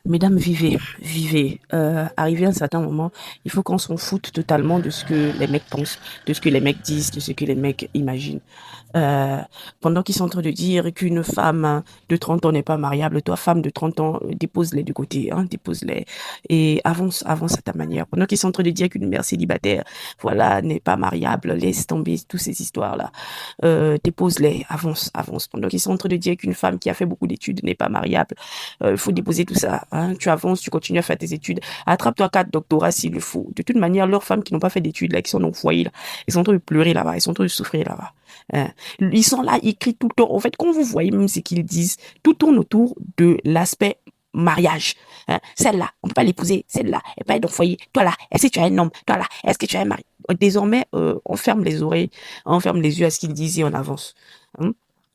Mesdames, vivez, vivez. Arrivé à un certain moment, il faut qu'on s'en foute totalement de ce que les mecs pensent, de ce que les mecs disent, de ce que les mecs imaginent. Euh, Pendant qu'ils sont en train de dire qu'une femme de 30 ans n'est pas mariable, toi, femme de 30 ans, dépose-les du côté, hein, dépose-les et avance, avance à ta manière. Pendant qu'ils sont en train de dire qu'une mère célibataire, voilà, n'est pas mariable, laisse tomber toutes ces histoires-là. Dépose-les, avance, avance. Pendant qu'ils sont en train de dire qu'une femme qui a fait beaucoup d'études n'est pas mariable, il faut déposer tout ça. Hein. Tu avances, tu continues à faire tes études. Attrape-toi 4 doctorats s'il le faut. De toute manière, leurs femmes qui n'ont pas fait d'études, là, qui sont au foyer, là, ils sont en train de pleurer là-bas, ils sont en train de souffrir là-bas. Hein. Ils sont là, ils crient tout le temps. En fait, quand vous voyez même ce qu'ils disent, tout tourne autour de l'aspect mariage. Hein. Celle-là, on ne peut pas l'épouser. Celle-là, elle peut être dans le foyer. Toi là, est-ce que tu as un homme? Toi là, est-ce que tu as un mari? Désormais, on ferme les oreilles, on ferme les yeux à ce qu'ils disent et on avance. Hein.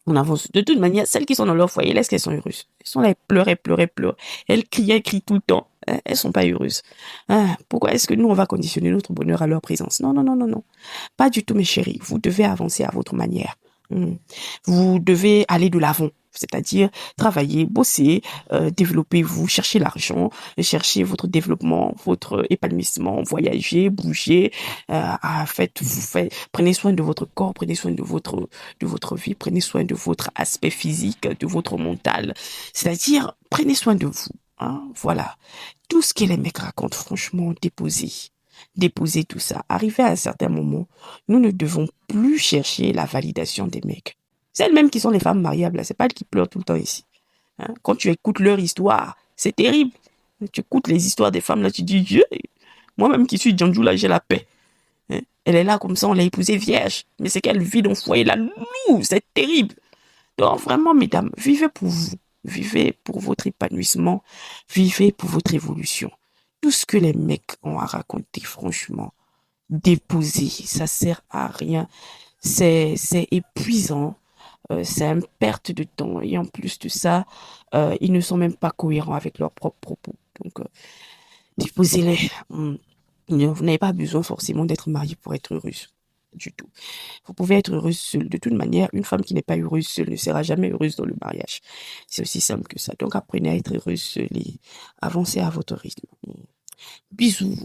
On avance. De toute manière, celles qui sont dans leur foyer, là, est-ce qu'elles sont heureuses? Elles sont là, elles pleuraient, pleuraient, pleurent. Elles crient tout le temps. Hein, elles sont pas heureuses. Hein, pourquoi est-ce que nous, on va conditionner notre bonheur à leur présence? Non, non, non, non, non. Pas du tout, mes chéris. Vous devez avancer à votre manière. Hmm. Vous devez aller de l'avant. C'est-à-dire travailler, bosser, développer-vous, chercher l'argent, chercher votre développement, votre épanouissement, voyager, bouger, prenez soin de votre corps, prenez soin de votre vie, prenez soin de votre aspect physique, de votre mental. C'est-à-dire, prenez soin de vous. Hein, voilà. Tout ce que les mecs racontent, franchement, déposez. Déposez tout ça. Arrivé à un certain moment, nous ne devons plus chercher la validation des mecs. Celles mêmes qui sont les femmes mariables, là, c'est pas elles qui pleurent tout le temps ici. Hein. Quand tu écoutes leur histoire, c'est terrible. Tu écoutes les histoires des femmes, là, tu dis, moi-même qui suis Djanjou, là, j'ai la paix. Hein. Elle est là comme ça, on l'a épousée vierge. Mais c'est qu'elle vit dans le foyer, là, nous, c'est terrible. Donc, vraiment, mesdames, vivez pour vous. Vivez pour votre épanouissement. Vivez pour votre évolution. Tout ce que les mecs ont à raconter, franchement, déposez. Ça sert à rien. C'est épuisant. C'est une perte de temps. Et en plus de ça, ils ne sont même pas cohérents avec leurs propres propos. Donc, déposez-les. Vous n'avez pas besoin forcément d'être marié pour être heureuse. Du tout. Vous pouvez être heureuse seule. De toute manière, une femme qui n'est pas heureuse seule ne sera jamais heureuse dans le mariage. C'est aussi simple que ça. Donc apprenez à être heureuse seule et avancez à votre rythme. Bisous.